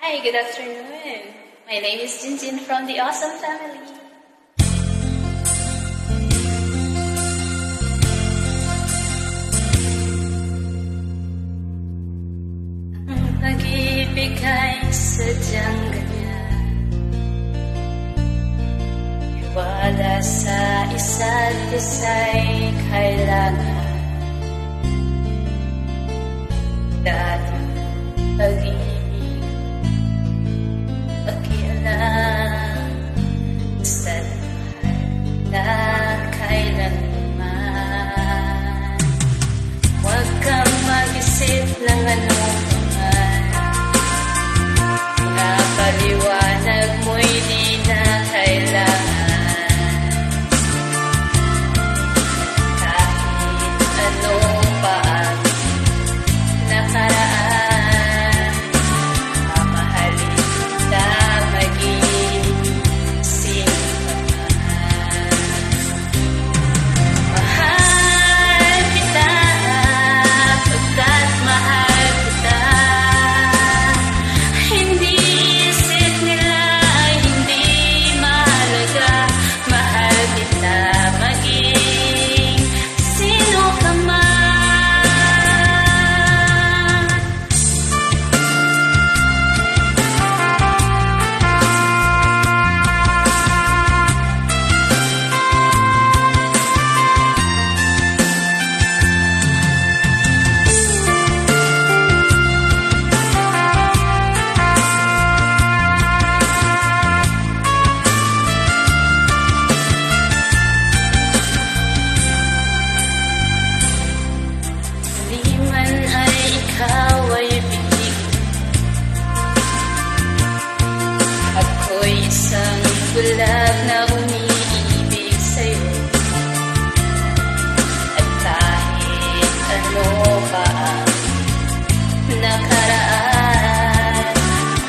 Hi, good afternoon. My name is Jinjin from the Awesome Family. Ang pag-ibig ay sadyang ganyan, iwala sa isa't isa'y kailangan. Dating pag-ibig, pakialam, basta't mahal na kailanman. Huwag kang mag-isip ng anuman, napaliwanag mo'y di na kailangan. Kahit ano pa ang nakaraan, mamahalin kita maging sino ka man. Mahal kita pagkat mahal kita. Hindi isip nila ay hindi mahalaga. Mahal kita maging sino ka man. Di man ay ikaw ay pinig, ako'y isang bulag na umiibig sa'yo. At kahit ano pa ang nakaraan,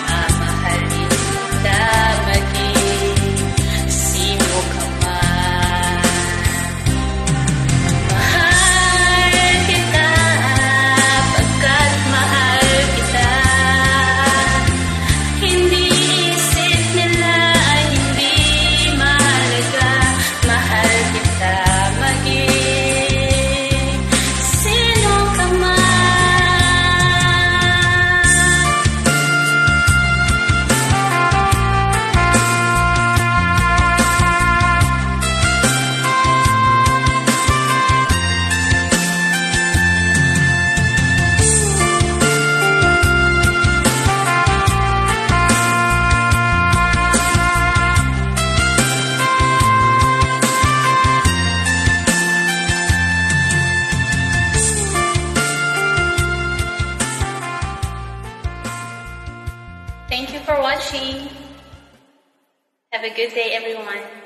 mamahalin kita maging sino ka man. Mahal kita pagkat mahal kita. Hindi isip nila ay hindi mahalaga. Mahal kita maging sino ka man. Thank you for watching. Have a good day, everyone.